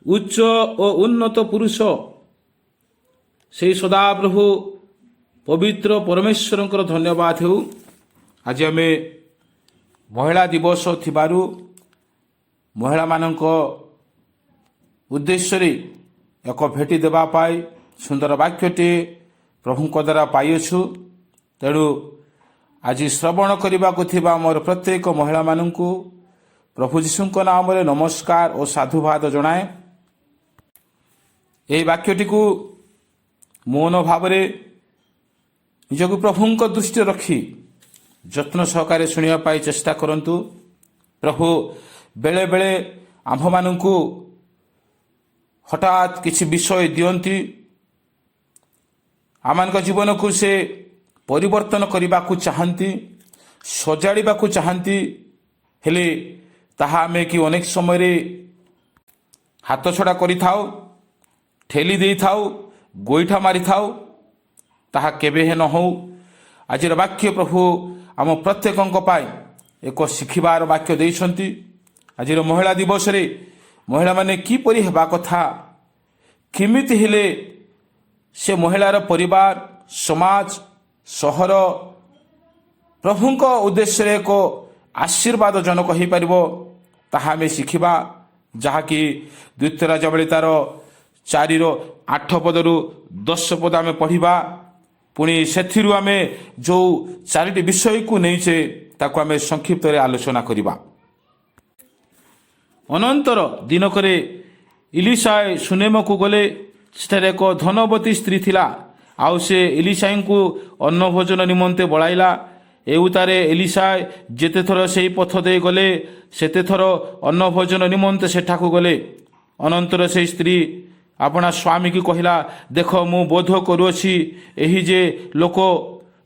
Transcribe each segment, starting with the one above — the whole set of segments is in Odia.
ଉଚ୍ଚ ଓ ଉନ୍ନତ ପୁରୁଷ ସେହି ସଦାପ୍ରଭୁ ପବିତ୍ର ପରମେଶ୍ୱରଙ୍କର ଧନ୍ୟବାଦ ହେଉ। ଆଜି ଆମେ ମହିଳା ଦିବସ ଥିବାରୁ ମହିଳାମାନଙ୍କ ଉଦ୍ଦେଶ୍ୟରେ ଏକ ଭେଟି ଦେବା ପାଇଁ ସୁନ୍ଦର ବାକ୍ୟଟିଏ ପ୍ରଭୁଙ୍କ ଦ୍ୱାରା ପାଇଅଛୁ। ତେଣୁ ଆଜି ଶ୍ରବଣ କରିବାକୁ ଥିବା ମୋର ପ୍ରତ୍ୟେକ ମହିଳାମାନଙ୍କୁ ପ୍ରଭୁ ଯୀଶୁଙ୍କ ନାମରେ ନମସ୍କାର ଓ ସାଧୁବାଦ ଜଣାଏ। ଏହି ବାକ୍ୟଟିକୁ ମୌନ ଭାବରେ ନିଜକୁ ପ୍ରଭୁଙ୍କ ଦୃଷ୍ଟିରେ ରଖି ଯତ୍ନ ସହକାରେ ଶୁଣିବା ପାଇଁ ଚେଷ୍ଟା କରନ୍ତୁ। ପ୍ରଭୁ ବେଳେବେଳେ ଆମ୍ଭମାନଙ୍କୁ ହଠାତ୍ କିଛି ବିଷୟ ଦିଅନ୍ତି, ଆମମାନଙ୍କ ଜୀବନକୁ ସେ ପରିବର୍ତ୍ତନ କରିବାକୁ ଚାହାନ୍ତି, ସଜାଡ଼ିବାକୁ ଚାହାନ୍ତି। ହେଲେ ତାହା ଆମେ କି ଅନେକ ସମୟରେ ହାତଛଡ଼ା କରିଥାଉ, ଠେଲି ଦେଇଥାଉ, ଗୋଇଠା ମାରିଥାଉ। ତାହା କେବେ ହେ ନ ହେଉ। ଆଜିର ବାକ୍ୟ ପ୍ରଭୁ ଆମ ପ୍ରତ୍ୟେକଙ୍କ ପାଇଁ ଏକ ଶିଖିବାର ବାକ୍ୟ ଦେଇଛନ୍ତି। ଆଜିର ମହିଳା ଦିବସରେ ମହିଳାମାନେ କିପରି ହେବା କଥା, କେମିତି ହେଲେ ସେ ମହିଳାର ପରିବାର, ସମାଜ, ସହର ପ୍ରଭୁଙ୍କ ଉଦ୍ଦେଶ୍ୟରେ ଏକ ଆଶୀର୍ବାଦ ଜନକ ହୋଇପାରିବ, ତାହା ଆମେ ଶିଖିବା। ଯାହାକି ଦ୍ୱିତୀୟ ରାଜାବଳୀ ତାର 4:8 ପଦରୁ 10 ପଦ ଆମେ ପଢ଼ିବା। ପୁଣି ସେଥିରୁ ଆମେ ଯେଉଁ 4ଟି ବିଷୟକୁ ନେଇଛେ ତାକୁ ଆମେ ସଂକ୍ଷିପ୍ତରେ ଆଲୋଚନା କରିବା। ଅନନ୍ତର ଦିନକରେ ଇଲିଶାଏ ସୁନେମକୁ ଗଲେ। ସେଠାରେ ଏକ ଧନବତୀ ସ୍ତ୍ରୀ ଥିଲା। ଆଉ ସେ ଏଲିଶାଙ୍କୁ ଅନ୍ନ ଭୋଜନ ନିମନ୍ତେ ବଳାଇଲା। ଏଉତାରେ ଏଲିଶାଏ ଯେତେଥର ସେହି ପଥ ଦେଇ ଗଲେ ସେତେଥର ଅନ୍ନ ଭୋଜନ ନିମନ୍ତେ ସେଠାକୁ ଗଲେ। ଅନନ୍ତର ସେହି ସ୍ତ୍ରୀ ଆପଣା ସ୍ୱାମୀକୁ କହିଲା, ଦେଖ, ମୁଁ ବୋଧ କରୁଅଛି ଏହି ଯେ ଲୋକ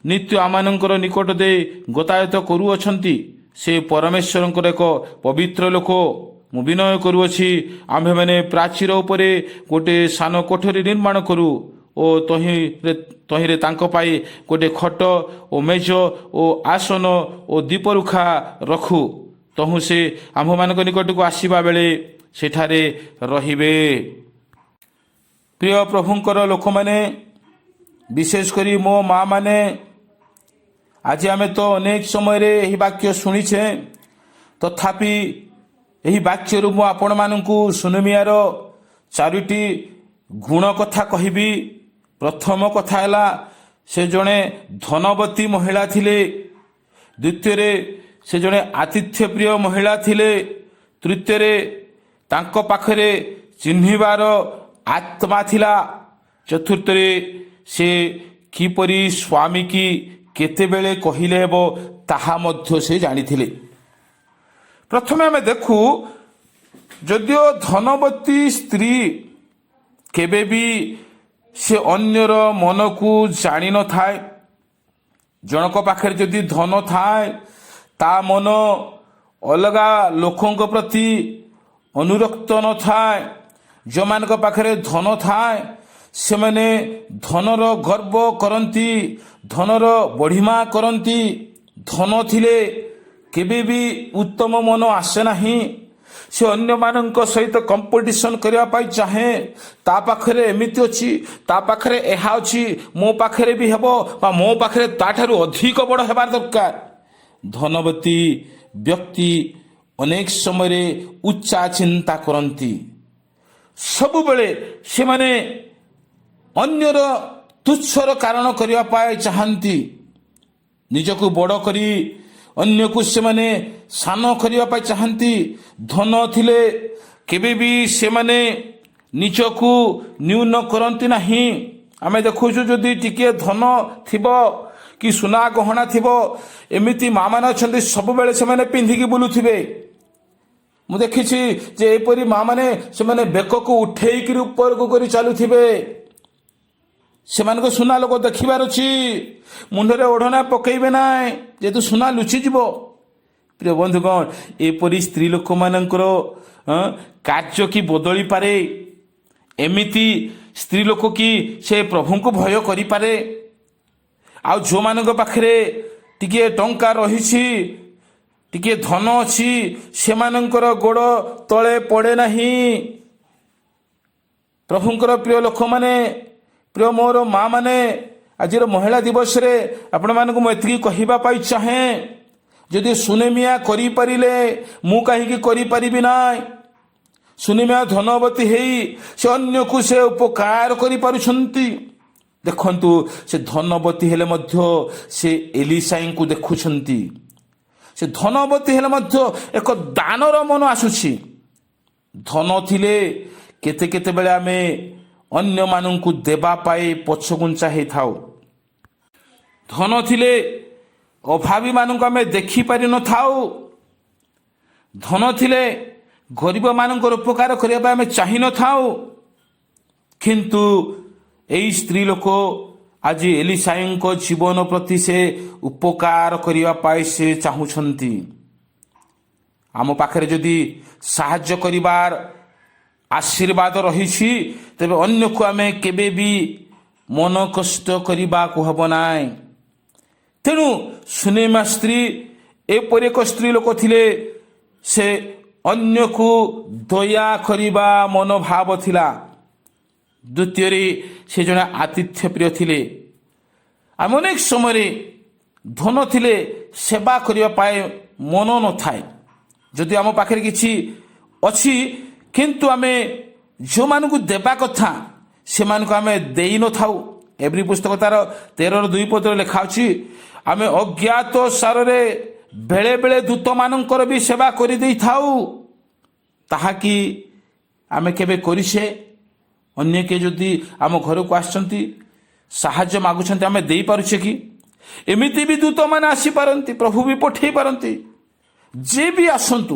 ନିତ୍ୟ ଆମମାନଙ୍କର ନିକଟ ଦେଇ ଗତାୟତ କରୁଅଛନ୍ତି ସେ ପରମେଶ୍ୱରଙ୍କର ଏକ ପବିତ୍ର ଲୋକ। ମୁଁ ବିନୟ କରୁଅଛି, ଆମ୍ଭେମାନେ ପ୍ରାଚୀର ଉପରେ ଗୋଟିଏ ସାନ କୋଠରୀ ନିର୍ମାଣ କରୁ ଓ ତହିଁରେ ତାଙ୍କ ପାଇଁ ଗୋଟିଏ ଖଟ ଓ ମେଜ ଓ ଆସନ ଓ ଦୀପରୁଖା ରଖୁ। ତହୁଁ ସେ ଆମ୍ଭମାନଙ୍କ ନିକଟକୁ ଆସିବା ବେଳେ ସେଠାରେ ରହିବେ। ପ୍ରିୟ ପ୍ରଭୁଙ୍କର ଲୋକମାନେ, ବିଶେଷ କରି ମୋ ମା ମାନେ, ଆଜି ଆମେ ତ ଅନେକ ସମୟରେ ଏହି ବାକ୍ୟ ଶୁଣିଛେ। ତଥାପି ଏହି ବାକ୍ୟରୁ ମୁଁ ଆପଣମାନଙ୍କୁ ସୁନେମିଆର 4ଟି ଗୁଣ କଥା କହିବି। ପ୍ରଥମ କଥା ହେଲା, ସେ ଜଣେ ଧନବତୀ ମହିଳା ଥିଲେ। ଦ୍ୱିତୀୟରେ ସେ ଜଣେ ଆତିଥ୍ୟପ୍ରିୟ ମହିଳା ଥିଲେ। ତୃତୀୟରେ ତାଙ୍କ ପାଖରେ ଚିହ୍ନିବାର ଆତ୍ମା ଥିଲା। ଚତୁର୍ଥରେ ସେ କିପରି ସ୍ୱାମୀ କି କେତେବେଳେ କହିଲେ ହେବ ତାହା ମଧ୍ୟ ସେ ଜାଣିଥିଲେ। ପ୍ରଥମେ ଆମେ ଦେଖୁ, ଯଦିଓ ଧନବତୀ ସ୍ତ୍ରୀ କେବେ ବି ସେ ଅନ୍ୟର ମନକୁ ଜାଣିନଥାଏ। ଜଣକ ପାଖରେ ଯଦି ଧନ ଥାଏ, ତା ମନ ଅଲଗା ଲୋକଙ୍କ ପ୍ରତି ଅନୁରକ୍ତ ନଥାଏ। ଯେଉଁମାନଙ୍କ ପାଖରେ ଧନ ଥାଏ ସେମାନେ ଧନର ଗର୍ବ କରନ୍ତି, ଧନର ବଢ଼ିମା କରନ୍ତି। ଧନ ଥିଲେ କେବେ ବି ଉତ୍ତମ ମନ ଆସେ ନାହିଁ। ସେ ଅନ୍ୟମାନଙ୍କ ସହିତ କମ୍ପିଟିସନ କରିବା ପାଇଁ ଚାହେଁ। ତା ପାଖରେ ଏମିତି ଅଛି, ତା ପାଖରେ ଏହା ଅଛି, ମୋ ପାଖରେ ବି ହେବ, ବା ମୋ ପାଖରେ ତାଠାରୁ ଅଧିକ ବଡ଼ ହେବାର ଦରକାର। ଧନବତୀ ବ୍ୟକ୍ତି ଅନେକ ସମୟରେ ଉଚ୍ଚା ଚିନ୍ତା କରନ୍ତି। ସବୁବେଳେ ସେମାନେ ଅନ୍ୟର ତୁଚ୍ଛର କାରଣ କରିବା ପାଇଁ ଚାହାନ୍ତି। ନିଜକୁ ବଡ଼ କରି ଅନ୍ୟକୁ ସେମାନେ ସାନ କରିବା ପାଇଁ ଚାହାନ୍ତି। ଧନ ଥିଲେ କେବେ ବି ସେମାନେ ନିଜକୁ ନ୍ୟୁନ କରନ୍ତି ନାହିଁ। ଆମେ ଦେଖୁଛୁ, ଯଦି ଟିକିଏ ଧନ ଥିବ କି ସୁନା ଗହଣା ଥିବ, ଏମିତି ମା ମାନେ ଅଛନ୍ତି ସବୁବେଳେ ସେମାନେ ପିନ୍ଧିକି ବୁଲୁଥିବେ। ମୁଁ ଦେଖିଛି ଯେ ଏପରି ମା ମାନେ ସେମାନେ ବେକକୁ ଉଠେଇକିରି ଉପରକୁ କରି ଚାଲୁଥିବେ। ସେମାନଙ୍କୁ ସୁନା ଲୋକ ଦେଖିବାର ଅଛି। ମୁଣ୍ଡରେ ଓଢ଼ଣା ପକେଇବେ ନାହିଁ, ଯେହେତୁ ସୁନା ଲୁଚିଯିବ। ପ୍ରିୟ ବନ୍ଧୁଗଣ, ଏପରି ସ୍ତ୍ରୀ ଲୋକମାନଙ୍କର କାର୍ଯ୍ୟ କି ବଦଳି ପାରେ। ଏମିତି ସ୍ତ୍ରୀ ଲୋକ କି ସେ ପ୍ରଭୁଙ୍କୁ ଭୟ କରିପାରେ। ଆଉ ଯେଉଁମାନଙ୍କ ପାଖରେ ଟିକିଏ ଟଙ୍କା ରହିଛି, ଟିକିଏ ଧନ ଅଛି, ସେମାନଙ୍କର ଗୋଡ଼ ତଳେ ପଡ଼େ ନାହିଁ। ପ୍ରଭୁଙ୍କର ପ୍ରିୟ ଲୋକମାନେ, ପ୍ରିୟ ମୋର ମା ମାନେ, ଆଜିର ମହିଳା ଦିବସରେ ଆପଣମାନଙ୍କୁ ମୁଁ ଏତିକି କହିବା ପାଇଁ ଚାହେଁ, ଯଦି ସୁନେମିଆ କରିପାରିଲେ ମୁଁ କାହିଁକି କରିପାରିବି ନାହିଁ? ସୁନେମିଆ ଧନବତୀ ହେଇ ସେ ଅନ୍ୟକୁ ସେ ଉପକାର କରିପାରୁଛନ୍ତି। ଦେଖନ୍ତୁ, ସେ ଧନବତୀ ହେଲେ ମଧ୍ୟ ସେ ଏଲିସାଇଙ୍କୁ ଦେଖୁଛନ୍ତି। ସେ ଧନବତୀ ହେଲେ ମଧ୍ୟ ଏକ ଦାନର ମନ ଆସୁଛି। ଧନ ଥିଲେ କେତେବେଳେ ଆମେ ଅନ୍ୟମାନଙ୍କୁ ଦେବା ପାଇଁ ପଛଘୁଞ୍ଚା ହେଇଥାଉ। ଧନ ଥିଲେ ଅଭାବୀମାନଙ୍କୁ ଆମେ ଦେଖିପାରିନଥାଉ। ଧନ ଥିଲେ ଗରିବମାନଙ୍କର ଉପକାର କରିବା ପାଇଁ ଆମେ ଚାହିଁନଥାଉ। କିନ୍ତୁ ଏଇ ସ୍ତ୍ରୀ ଲୋକ ଆଜି ଏଲିସାଇଙ୍କ ଜୀବନ ପ୍ରତି ସେ ଉପକାର କରିବା ପାଇଁ ସେ ଚାହୁଁଛନ୍ତି। ଆମ ପାଖରେ ଯଦି ସାହାଯ୍ୟ କରିବାର ଆଶୀର୍ବାଦ ରହିଛି, ତେବେ ଅନ୍ୟକୁ ଆମେ କେବେ ବି ମନ କଷ୍ଟ କରିବାକୁ ହେବ ନାହିଁ। ତେଣୁ ସୁନେମା ସ୍ତ୍ରୀ ଏପରି ଏକ ସ୍ତ୍ରୀ ଲୋକ ଥିଲେ, ସେ ଅନ୍ୟକୁ ଦୟା କରିବା ମନୋଭାବ ଥିଲା। ଦ୍ୱିତୀୟରେ ସେ ଜଣେ ଆତିଥ୍ୟ ପ୍ରିୟ ଥିଲେ। ଆମେ ଅନେକ ସମୟରେ ଧନ ଥିଲେ ସେବା କରିବା ପାଇଁ ମନ ନଥାଏ। ଯଦି ଆମ ପାଖରେ କିଛି ଅଛି କିନ୍ତୁ ଆମେ ଯେଉଁମାନଙ୍କୁ ଦେବା କଥା ସେମାନଙ୍କୁ ଆମେ ଦେଇନଥାଉ। ଏଭ୍ରି ପୁସ୍ତକ ତାର 13:2 ଲେଖା ଅଛି, ଆମେ ଅଜ୍ଞାତ ସାରରେ ବେଳେ ବେଳେ ଦୂତମାନଙ୍କର ବି ସେବା କରିଦେଇଥାଉ। ତାହାକି ଆମେ କେବେ କରିଛେ? ଅନ୍ୟ କିଏ ଯଦି ଆମ ଘରକୁ ଆସିଛନ୍ତି, ସାହାଯ୍ୟ ମାଗୁଛନ୍ତି, ଆମେ ଦେଇପାରୁଛେ କି? ଏମିତି ବି ଦୂତମାନେ ଆସିପାରନ୍ତି, ପ୍ରଭୁ ବି ପଠେଇ ପାରନ୍ତି। ଯିଏ ବି ଆସନ୍ତୁ,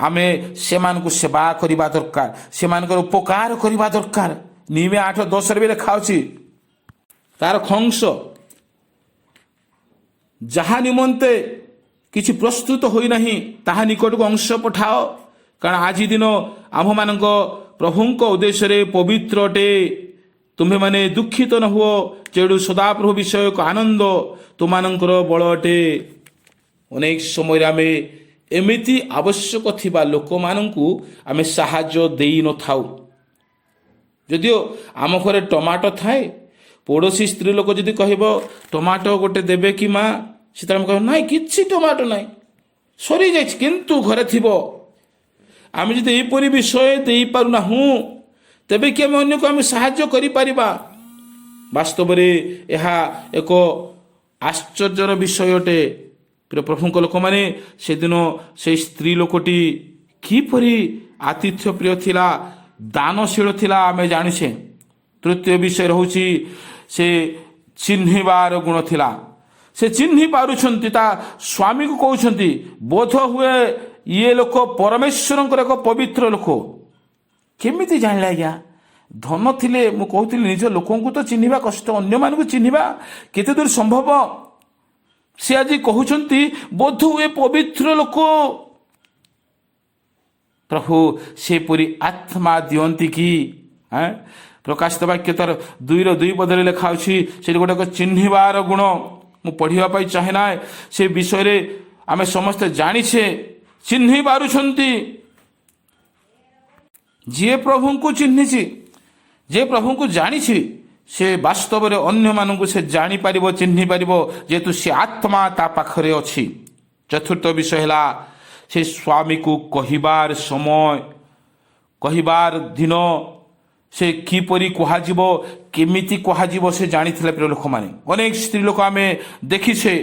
ଆମେ ସେମାନଙ୍କୁ ସେବା କରିବା ଦରକାର, ସେମାନଙ୍କର ଉପକାର କରିବା ଦରକାର। ନିମେ 8:10 ବି ଲେଖା ଅଛି, ତାର ଖଂଶ ଯାହା ନିମନ୍ତେ କିଛି ପ୍ରସ୍ତୁତ ହୋଇନାହିଁ ତାହା ନିକଟକୁ ଅଂଶ ପଠାଅ, କାରଣ ଆଜି ଦିନ ଆମ୍ଭମାନଙ୍କ ପ୍ରଭୁଙ୍କ ଉଦ୍ଦେଶ୍ୟରେ ପବିତ୍ର ଅଟେ। ତୁମ୍ଭେମାନେ ଦୁଃଖିତ ନ ହୁଅ, ଯେଡ଼ୁ ସଦାପ୍ରଭୁ ବିଷୟକ ଆନନ୍ଦ ତୁମମାନଙ୍କର ବଳ ଅଟେ। ଅନେକ ସମୟରେ ଆମେ ଏମିତି ଆବଶ୍ୟକ ଥିବା ଲୋକମାନଙ୍କୁ ଆମେ ସାହାଯ୍ୟ ଦେଇନଥାଉ। ଯଦିଓ ଆମ ଘରେ ଟମାଟୋ ଥାଏ, ପଡ଼ୋଶୀ ସ୍ତ୍ରୀ ଲୋକ ଯଦି କହିବ ଟମାଟୋ ଗୋଟେ ଦେବେ କି ମା, ସେତେବେଳେ ଆମେ କହିବ ନାଇଁ, କିଛି ଟମାଟୋ ନାହିଁ, ସରିଯାଇଛି, କିନ୍ତୁ ଘରେ ଥିବ। ଆମେ ଯଦି ଏହିପରି ବିଷୟ ଦେଇପାରୁନାହୁଁ, ତେବେ କି ଆମେ ଅନ୍ୟକୁ ଆମେ ସାହାଯ୍ୟ କରିପାରିବା? ବାସ୍ତବରେ ଏହା ଏକ ଆଶ୍ଚର୍ଯ୍ୟର ବିଷୟ ଅଟେ। ପ୍ରଭୁଙ୍କ ଲୋକମାନେ, ସେଦିନ ସେହି ସ୍ତ୍ରୀ ଲୋକଟି କିପରି ଆତିଥ୍ୟ ପ୍ରିୟ ଥିଲା, ଦାନଶୀଳ ଥିଲା ଆମେ ଜାଣିଛେ। ତୃତୀୟ ବିଷୟ ରହୁଛି, ସେ ଚିହ୍ନିବାର ଗୁଣ ଥିଲା। ସେ ଚିହ୍ନି ପାରୁଛନ୍ତି, ତା ସ୍ୱାମୀକୁ କହୁଛନ୍ତି, ବୋଧ ହୁଏ ଇଏ ଲୋକ ପରମେଶ୍ୱରଙ୍କର ଏକ ପବିତ୍ର ଲୋକ। କେମିତି ଜାଣିଲେ ଆଜ୍ଞା? ଧନ ଥିଲେ, ମୁଁ କହୁଥିଲି, ନିଜ ଲୋକଙ୍କୁ ତ ଚିହ୍ନିବା କଷ୍ଟ, ଅନ୍ୟମାନଙ୍କୁ ଚିହ୍ନିବା କେତେ ଦୂର ସମ୍ଭବ? ସେ ଆଜି କହୁଛନ୍ତି ବୋଧ ହୁଏ ପବିତ୍ର ଲୋକ। ପ୍ରଭୁ ସେପରି ଆତ୍ମା ଦିଅନ୍ତି କି? ପ୍ରକାଶିତ ବାକ୍ୟ ତାର 2:2 ଲେଖା ଅଛି, ସେଠି ଗୋଟେ ଚିହ୍ନିବାର ଗୁଣ ମୁଁ ପଢ଼ିବା ପାଇଁ ଚାହେଁ ନାହିଁ। ସେ ବିଷୟରେ ଆମେ ସମସ୍ତେ ଜାଣିଛେ, ଚିହ୍ନି ପାରୁଛନ୍ତି। ଯିଏ ପ୍ରଭୁଙ୍କୁ ଚିହ୍ନିଛି, ଯିଏ ପ୍ରଭୁଙ୍କୁ ଜାଣିଛି, ସେ ବାସ୍ତବରେ ଅନ୍ୟମାନଙ୍କୁ ସେ ଜାଣିପାରିବ, ଚିହ୍ନି ପାରିବ, ଯେହେତୁ ସେ ଆତ୍ମା ତା ପାଖରେ ଅଛି। ଚତୁର୍ଥ ବିଷୟ ହେଲା, ସେ ସ୍ୱାମୀକୁ କହିବାର ସମୟ, କହିବାର ଦିନ, ସେ କିପରି କୁହାଯିବ, କେମିତି କୁହାଯିବ, ସେ ଜାଣିଥିଲେ ପ୍ରିୟ ଲୋକମାନେ। ଅନେକ ସ୍ତ୍ରୀ ଲୋକ ଆମେ ଦେଖିଛେ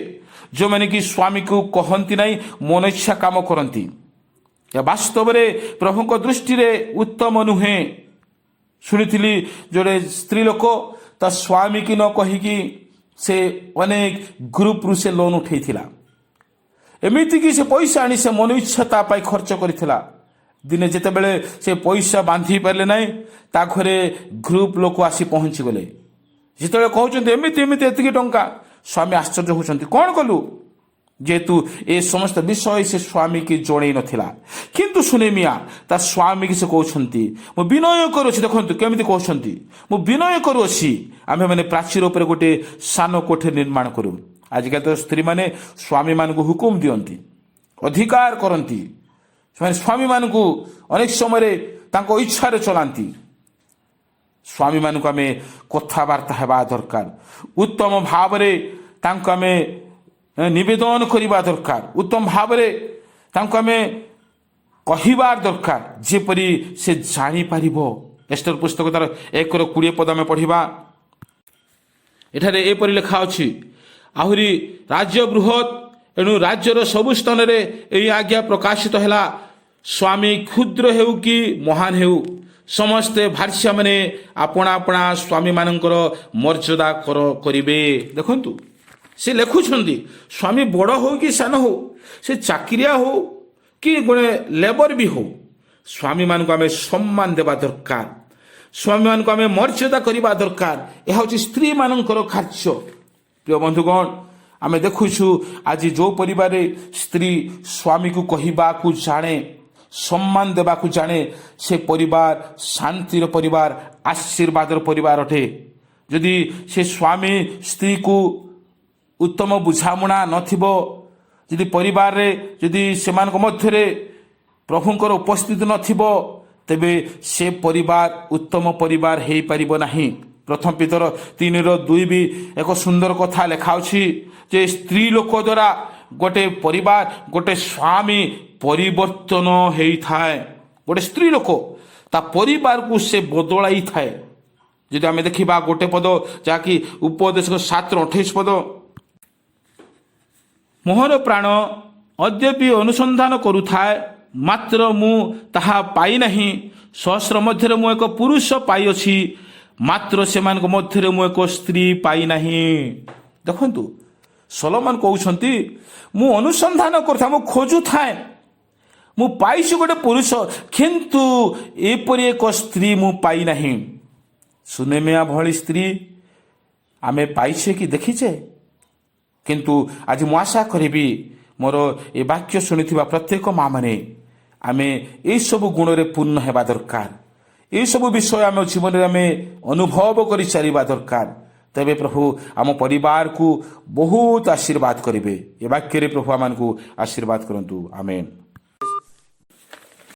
ଯେଉଁମାନେ କି ସ୍ୱାମୀକୁ କହନ୍ତି ନାହିଁ, ମନ ଇଚ୍ଛା କାମ କରନ୍ତି। ବାସ୍ତବରେ ପ୍ରଭୁଙ୍କ ଦୃଷ୍ଟିରେ ଉତ୍ତମ ନୁହେଁ। ଶୁଣିଥିଲି ଜଣେ ସ୍ତ୍ରୀ ଲୋକ ତା ସ୍ୱାମୀ କି ନ କହିକି ସେ ଅନେକ ଗ୍ରୁପରୁ ସେ ଲୋନ୍ ଉଠେଇଥିଲା। ଏମିତିକି ସେ ପଇସା ଆଣି ସେ ମନ ଇଚ୍ଛା ତା ପାଇଁ ଖର୍ଚ୍ଚ କରିଥିଲା। ଦିନେ ଯେତେବେଳେ ସେ ପଇସା ବାନ୍ଧି ପାରିଲେ ନାହିଁ, ତା ଘରେ ଗ୍ରୁପ ଲୋକ ଆସି ପହଞ୍ଚିଗଲେ। ଯେତେବେଳେ କହୁଛନ୍ତି ଏମିତି ଏତିକି ଟଙ୍କା, ସ୍ୱାମୀ ଆଶ୍ଚର୍ଯ୍ୟ ହେଉଛନ୍ତି, କ'ଣ କଲୁ? ଯେହେତୁ ଏ ସମସ୍ତ ବିଷୟ ସେ ସ୍ୱାମୀକି ଜଣେଇ ନଥିଲା। କିନ୍ତୁ ସୁନେମିଆ ତା ସ୍ୱାମୀକି ସେ କହୁଛନ୍ତି, ମୁଁ ବିନୟ କରୁଅଛି। ଦେଖନ୍ତୁ କେମିତି କହୁଛନ୍ତି, ମୁଁ ବିନୟ କରୁଅଛି, ଆମ୍ଭେମାନେ ପ୍ରାଚୀର ଉପରେ ଗୋଟେ ସାନ କୋଠରୀ ନିର୍ମାଣ କରୁ। ଆଜିକାଲି ତ ସ୍ତ୍ରୀମାନେ ସ୍ୱାମୀମାନଙ୍କୁ ହୁକୁମ ଦିଅନ୍ତି, ଅଧିକାର କରନ୍ତି। ସେମାନେ ସ୍ୱାମୀମାନଙ୍କୁ ଅନେକ ସମୟରେ ତାଙ୍କ ଇଚ୍ଛାରେ ଚଳାନ୍ତି। ସ୍ୱାମୀମାନଙ୍କୁ ଆମେ କଥାବାର୍ତ୍ତା ହେବା ଦରକାର, ଉତ୍ତମ ଭାବରେ ତାଙ୍କୁ ଆମେ ନିବେଦନ କରିବା ଦରକାର, ଉତ୍ତମ ଭାବରେ ତାଙ୍କୁ ଆମେ କହିବା ଦରକାର, ଯେପରି ସେ ଜାଣିପାରିବ। ଏଷ୍ଟର ପୁସ୍ତକ ତାର 1:20 ପଦ ଆମେ ପଢ଼ିବା। ଏଠାରେ ଏପରି ଲେଖା ଅଛି, ଆହୁରି ରାଜ୍ୟ ବୃହତ୍, ଏଣୁ ରାଜ୍ୟର ସବୁ ସ୍ଥାନରେ ଏହି ଆଜ୍ଞା ପ୍ରକାଶିତ ହେଲା, ସ୍ୱାମୀ କ୍ଷୁଦ୍ର ହେଉ କି ମହାନ ହେଉ, ସମସ୍ତେ ଭାର୍ୟାମାନେ ଆପଣା ଆପଣା ସ୍ୱାମୀମାନଙ୍କର ମର୍ଯ୍ୟାଦା କରିବେ। ଦେଖନ୍ତୁ, ସେ ଲେଖୁଛନ୍ତି ସ୍ୱାମୀ ବଡ଼ ହେଉ କି ସାନ ହେଉ, ସେ ଚାକିରିଆ ହେଉ କି ଗୋଟେ ଲେବର ବି ହେଉ, ସ୍ୱାମୀମାନଙ୍କୁ ଆମେ ସମ୍ମାନ ଦେବା ଦରକାର, ସ୍ୱାମୀମାନଙ୍କୁ ଆମେ ମର୍ଯ୍ୟାଦା କରିବା ଦରକାର। ଏହା ହେଉଛି ସ୍ତ୍ରୀମାନଙ୍କର କାର୍ଯ୍ୟ। ପ୍ରିୟ ବନ୍ଧୁଗଣ, ଆମେ ଦେଖୁଛୁ ଆଜି ଯେଉଁ ପରିବାରରେ ସ୍ତ୍ରୀ ସ୍ୱାମୀକୁ କହିବାକୁ ଜାଣେ, ସମ୍ମାନ ଦେବାକୁ ଜାଣେ, ସେ ପରିବାର ଶାନ୍ତିର ପରିବାର, ଆଶୀର୍ବାଦର ପରିବାର ଅଟେ। ଯଦି ସେ ସ୍ୱାମୀ ସ୍ତ୍ରୀକୁ ଉତ୍ତମ ବୁଝାମଣା ନଥିବ, ଯଦି ପରିବାରରେ ଯଦି ସେମାନଙ୍କ ମଧ୍ୟରେ ପ୍ରଭୁଙ୍କର ଉପସ୍ଥିତି ନଥିବ, ତେବେ ସେ ପରିବାର ଉତ୍ତମ ପରିବାର ହେଇପାରିବ ନାହିଁ। ପ୍ରଥମ ପିତର 3:2 ବି ଏକ ସୁନ୍ଦର କଥା ଲେଖା ଅଛି ଯେ ସ୍ତ୍ରୀ ଲୋକ ଦ୍ୱାରା ଗୋଟେ ପରିବାର, ଗୋଟେ ସ୍ୱାମୀ ପରିବର୍ତ୍ତନ ହେଇଥାଏ। ଗୋଟେ ସ୍ତ୍ରୀ ଲୋକ ତା ପରିବାରକୁ ସେ ବଦଳାଇଥାଏ। ଯଦି ଆମେ ଦେଖିବା ଗୋଟେ ପଦ, ଯାହାକି ଉପଦେଶକ 7:28 ପଦ, ମୋହର ପ୍ରାଣ ଅଦ୍ୟପି ଅନୁସନ୍ଧାନ କରୁଥାଏ, ମାତ୍ର ମୁଁ ତାହା ପାଇନାହିଁ। ସହସ୍ର ମଧ୍ୟରେ ମୁଁ ଏକ ପୁରୁଷ ପାଇଅଛି, ମାତ୍ର ସେମାନଙ୍କ ମଧ୍ୟରେ ମୁଁ ଏକ ସ୍ତ୍ରୀ ପାଇନାହିଁ। ଦେଖନ୍ତୁ, ସଲୋମନ କହୁଛନ୍ତି, ମୁଁ ଅନୁସନ୍ଧାନ କରୁଥାଏ, ମୁଁ ଖୋଜୁଥାଏ, ମୁଁ ପାଇଛି ଗୋଟେ ପୁରୁଷ, କିନ୍ତୁ ଏପରି ଏକ ସ୍ତ୍ରୀ ମୁଁ ପାଇନାହିଁ। ସୁନେମିଆ ଭଳି ସ୍ତ୍ରୀ ଆମେ ପାଇଛେ କି ଦେଖିଛେ? କିନ୍ତୁ ଆଜି ମୁଁ ଆଶା କରିବି, ମୋର ଏ ବାକ୍ୟ ଶୁଣିଥିବା ପ୍ରତ୍ୟେକ ମା ମାନେ ଆମେ ଏହିସବୁ ଗୁଣରେ ପୂର୍ଣ୍ଣ ହେବା ଦରକାର। ଏହିସବୁ ବିଷୟ ଆମ ଜୀବନରେ ଆମେ ଅନୁଭବ କରି ଚାଲିବା ଦରକାର। ତେବେ ପ୍ରଭୁ ଆମ ପରିବାରକୁ ବହୁତ ଆଶୀର୍ବାଦ କରିବେ। ଏ ବାକ୍ୟରେ ପ୍ରଭୁ ଆମମାନଙ୍କୁ ଆଶୀର୍ବାଦ କରନ୍ତୁ। ଆମେନ୍।